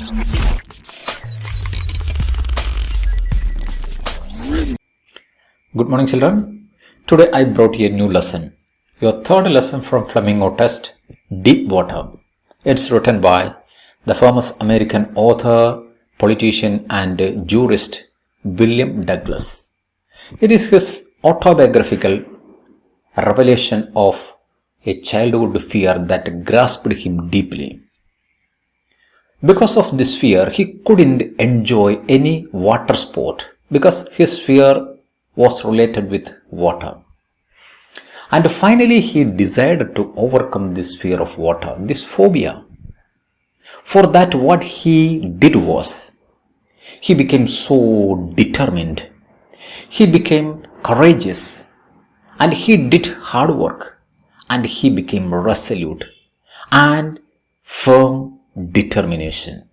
Good morning, children. Today I brought you a new lesson. Your third lesson from Flamingo Test, Deep Water. It's written by the famous American author, politician and jurist William Douglas. It is his autobiographical revelation of a childhood fear that grasped him deeply. Because of this fear, he couldn't enjoy any water sport because his fear was related with water. And finally, he decided to overcome this fear of water, this phobia. For that, what he did was, he became so determined. He became courageous. And he did hard work. And he became resolute and firm determination.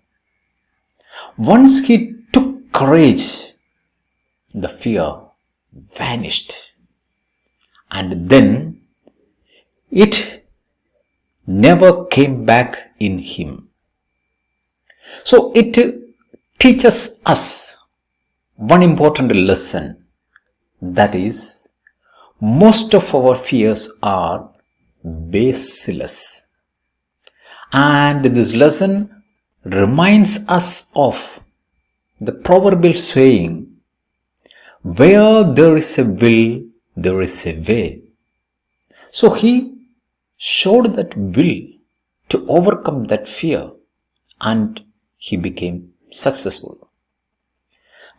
Once he took courage, the fear vanished, and then it never came back in him. So it teaches us one important lesson, that is, most of our fears are baseless. And this lesson reminds us of the proverbial saying, where there is a will, there is a way. So he showed that will to overcome that fear, and he became successful.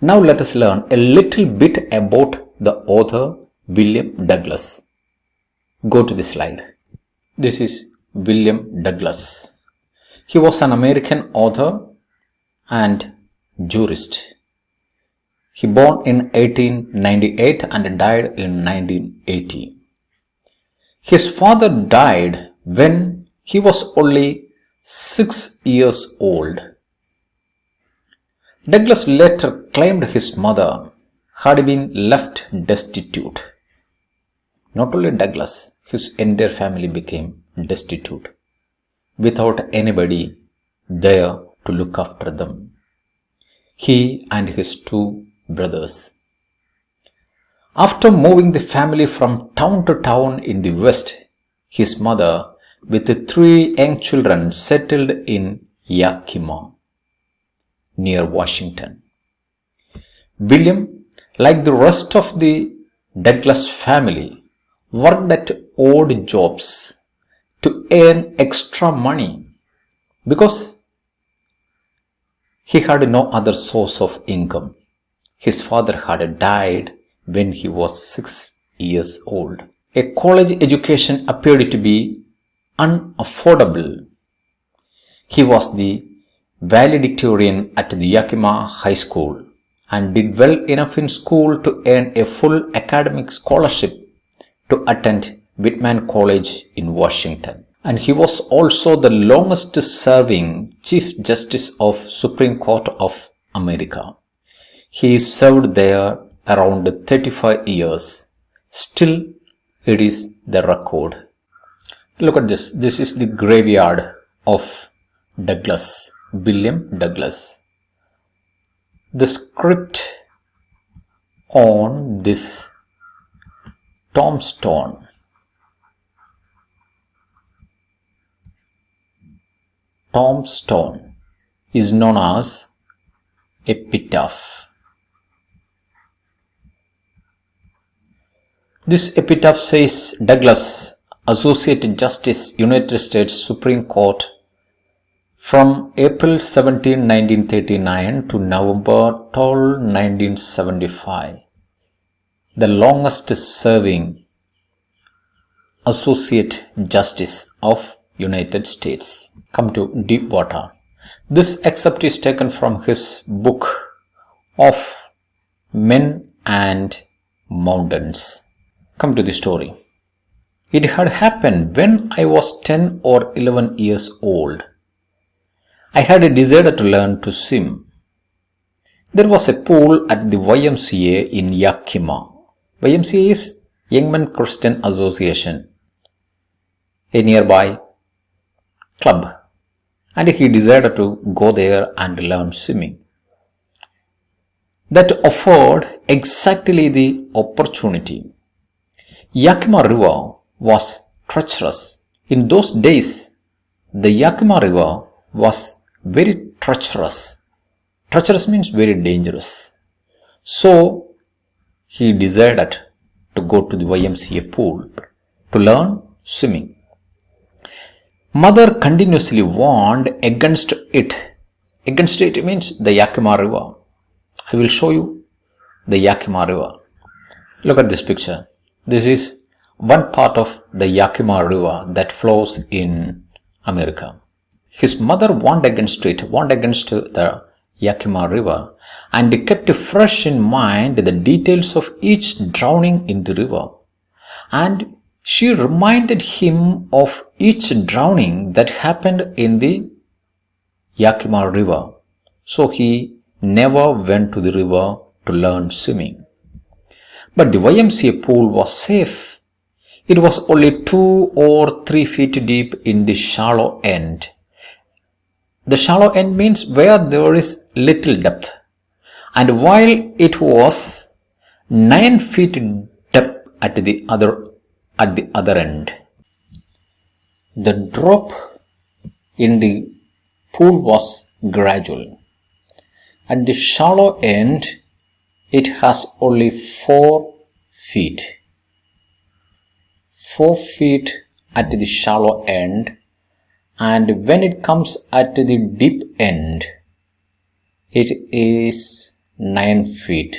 Now let us learn a little bit about the author William Douglas. Go to the slide. This is William Douglas. He was an American author and jurist. He born in 1898 and died in 1980. His father died when he was only 6 years old. Douglas later claimed his mother had been left destitute. Not only Douglas, his entire family became destitute, without anybody there to look after them. He and his two brothers. After moving the family from town to town in the West, his mother, with the 3 young children, settled in Yakima, near Washington. William, like the rest of the Douglas family, worked at odd jobs to earn extra money because he had no other source of income. His father had died when he was 6 years old. A college education appeared to be unaffordable. He was the valedictorian at the Yakima High School and did well enough in school to earn a full academic scholarship to attend Whitman College in Washington. And he was also the longest serving Chief Justice of Supreme Court of America. He served there around 35 years. Still, it is the record. Look at this. This is the graveyard of Douglas, William Douglas. The script on this tombstone. Tombstone is known as epitaph. This epitaph says Douglas, Associate Justice, United States Supreme Court, from April 17, 1939 to November 12, 1975. The longest serving Associate Justice of United States. Come to Deep Water. This excerpt is taken from his book of Men and Mountains. Come to the story. It had happened when I was 10 or 11 years old. I had a desire to learn to swim. There was a pool at the YMCA in Yakima. YMCA is Young Men Christian Association, a nearby club. and he decided to go there and learn swimming. That offered exactly the opportunity. Yakima River was treacherous. In those days, the Yakima River was very treacherous. Treacherous means very dangerous. So, he decided to go to the YMCA pool to learn swimming. Mother continuously warned against it. Against it means the Yakima River. I will show you the Yakima River. Look at this picture. This is one part of the Yakima River that flows in America. His mother warned against it, warned against the Yakima River, and kept fresh in mind the details of each drowning in the river. And she reminded him of each drowning that happened in the Yakima River. So he never went to the river to learn swimming. But the YMCA pool was safe. It was only 2 or 3 feet deep in the shallow end. The shallow end means where there is little depth. And while it was 9 feet depth at the other end. The drop in the pool was gradual. At the shallow end, it has only 4 feet. 4 feet at the shallow end, and when it comes at the deep end, it is 9 feet.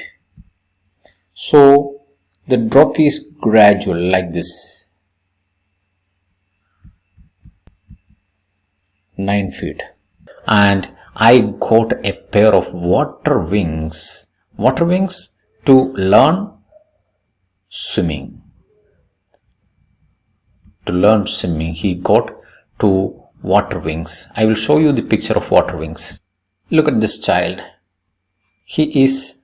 So the drop is gradual like this. 9 feet. And I got a pair of water wings to learn swimming. To learn swimming, he got 2 water wings. I will show you the picture of water wings. Look at this child. He is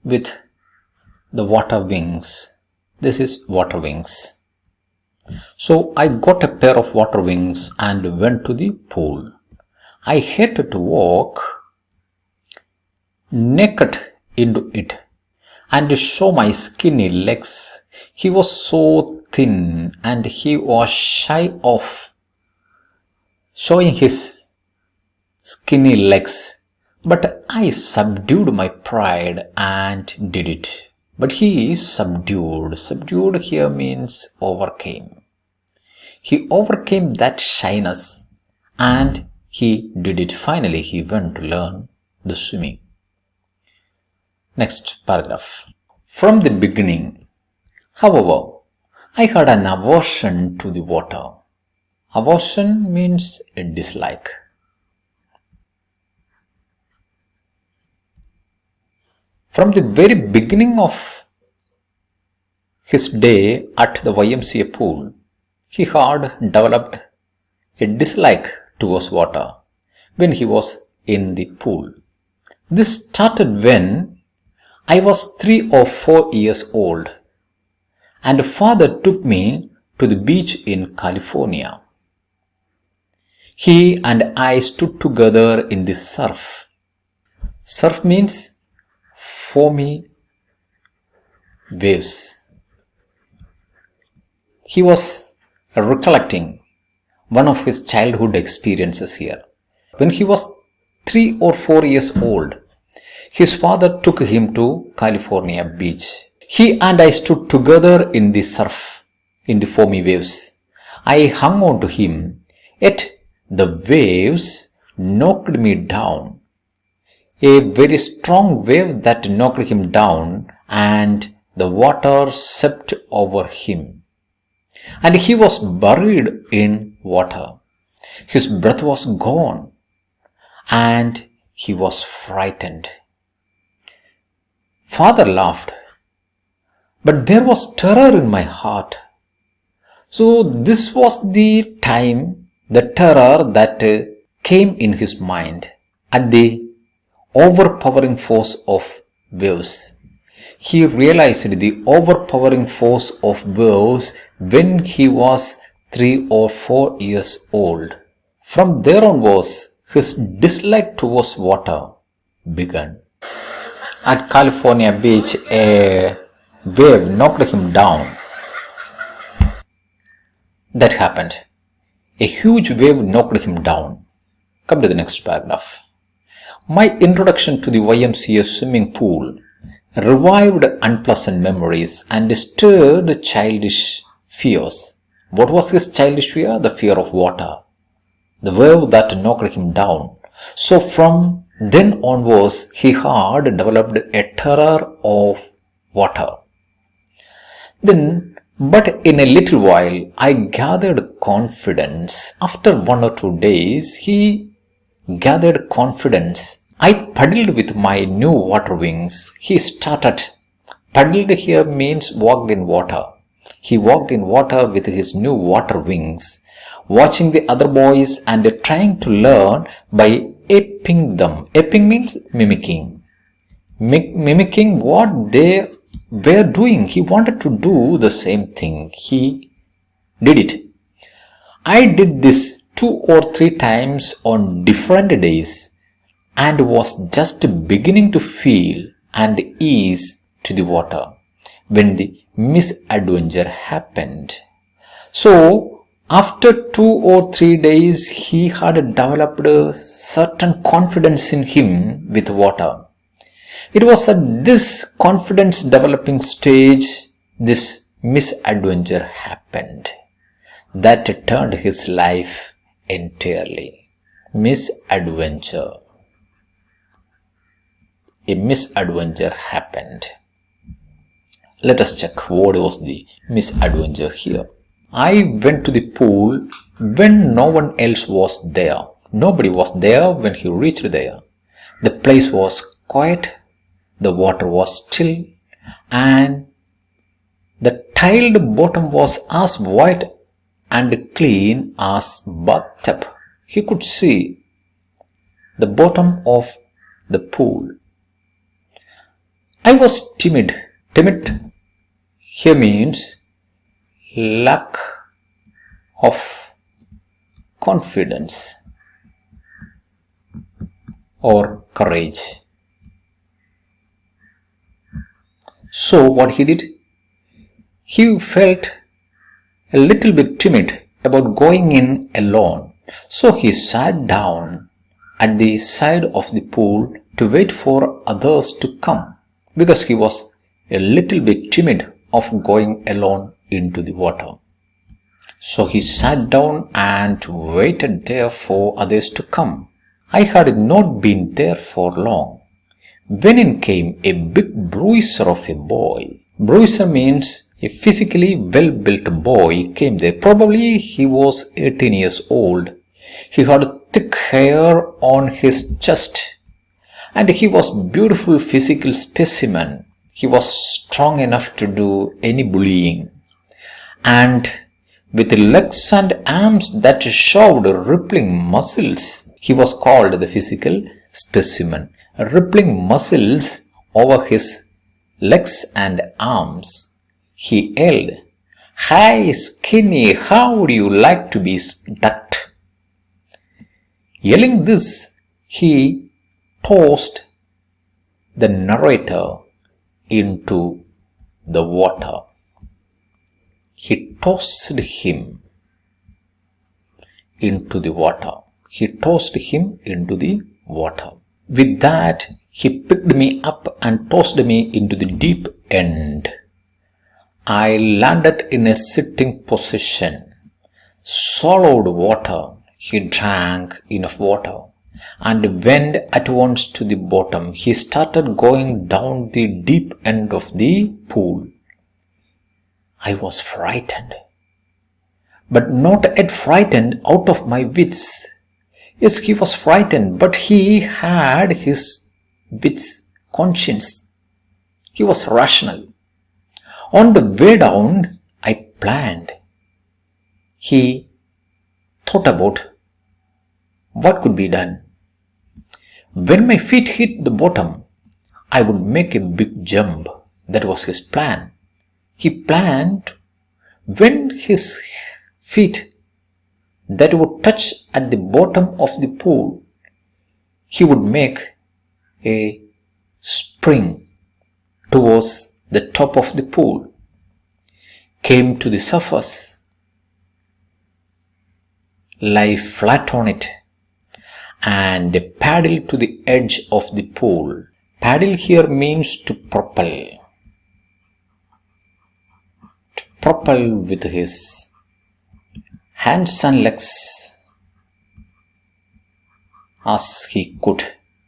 with the water wings. This is water wings. So I got a pair of water wings and went to the pool. I hated to walk naked into it and show my skinny legs. He was so thin and he was shy of showing his skinny legs. But I subdued my pride and did it. But he is subdued. Subdued here means overcame. He overcame that shyness and he did it. Finally, he went to learn the swimming. Next paragraph. From the beginning, however, I had an aversion to the water. Aversion means a dislike. From the very beginning of his day at the YMCA pool, he had developed a dislike towards water when he was in the pool. This started when I was 3 or 4 years old and father took me to the beach in California. He and I stood together in the surf. Surf means foamy waves. He was recollecting one of his childhood experiences here. When he was 3 or 4 years old, his father took him to California beach. He and I stood together in the surf, in the foamy waves. I hung on to him, yet the waves knocked me down. A very strong wave that knocked him down and the water swept over him. And he was buried in water. His breath was gone and he was frightened. Father laughed, but there was terror in my heart. So this was the time, the terror that came in his mind at the overpowering force of waves. He realized the overpowering force of waves when he was 3 or 4 years old. From there onwards, his dislike towards water began. At California beach, a wave knocked him down. That happened. A huge wave knocked him down. Come to the next paragraph. My introduction to the YMCA swimming pool revived unpleasant memories and stirred childish fears. What was his childish fear? The fear of water. The wave that knocked him down. So from then onwards, he had developed a terror of water. But in a little while, I gathered confidence. After 1 or 2 days, he gathered confidence. I paddled with my new water wings. He started. Paddled here means walked in water. He walked in water with his new water wings, watching the other boys and trying to learn by aping them. Aping means mimicking. Mimicking what they were doing. He wanted to do the same thing. He did it. I did this 2 or 3 times on different days and was just beginning to feel and ease to the water when the misadventure happened. So, after 2 or 3 days, he had developed a certain confidence in him with water. It was at this confidence developing stage this misadventure happened that turned his life entirely. Misadventure. A misadventure happened. Let us check what was the misadventure here. I went to the pool when no one else was there. Nobody was there when he reached there. The place was quiet, the water was still, and the tiled bottom was as white and clean as bathtub. He could see the bottom of the pool. I was timid. Timid here means lack of confidence or courage. So what he did? He felt a little bit timid about going in alone. So he sat down at the side of the pool to wait for others to come, because he was a little bit timid of going alone into the water. So he sat down and waited there for others to come. I had not been there for long when in came a big bruiser of a boy. Bruiser means a physically well-built boy came there. Probably he was 18 years old. He had thick hair on his chest and he was beautiful physical specimen. He was strong enough to do any bullying, and with legs and arms that showed rippling muscles, he was called the physical specimen. Rippling muscles over his legs and arms. He yelled, "Hi skinny, how would you like to be ducked?" Yelling this, he tossed the narrator into the water. He tossed him into the water. He tossed him into the water. With that, he picked me up and tossed me into the deep end. I landed in a sitting position, swallowed water. He drank enough water and went at once to the bottom. He started going down the deep end of the pool. I was frightened, but not yet frightened out of my wits. Yes, he was frightened, but he had his wits, conscience. He was rational. On the way down, I planned. He thought about what could be done. When my feet hit the bottom, I would make a big jump. That was his plan. He planned when his feet that would touch at the bottom of the pool, he would make a spring towards the top of the pool, came to the surface, lie flat on it, and paddle to the edge of the pool. Paddle here means to propel. To propel with his hands and legs as he could.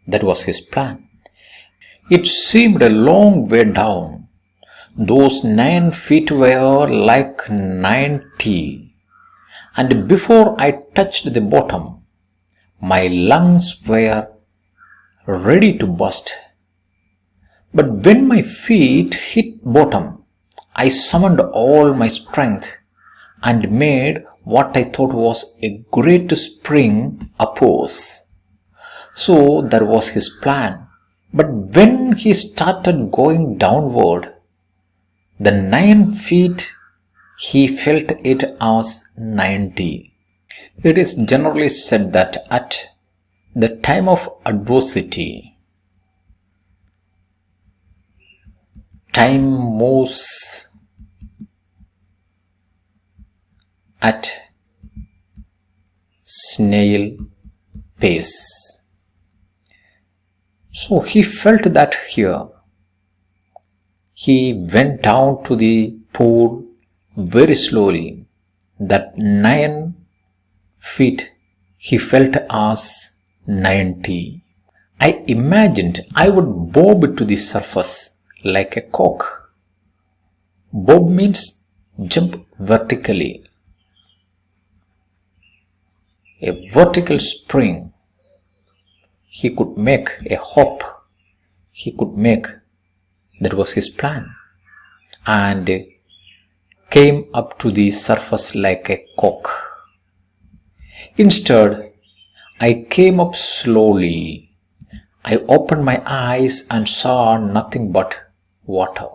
That was his plan. It seemed a long way down. Those 9 feet were like 90. And before I touched the bottom, my lungs were ready to burst. But when my feet hit bottom, I summoned all my strength and made what I thought was a great spring upwards. So that was his plan. But when he started going downward, the 9 feet, he felt it as 90. It is generally said that at the time of adversity, time moves at snail pace. So he felt that here. He went down to the pool very slowly. That 9 feet he felt as 90. I imagined I would bob to the surface like a cock. Bob means jump vertically. A vertical spring. He could make a hop. He could make. That was his plan. And came up to the surface like a cock. Instead, I came up slowly. I opened my eyes and saw nothing but water.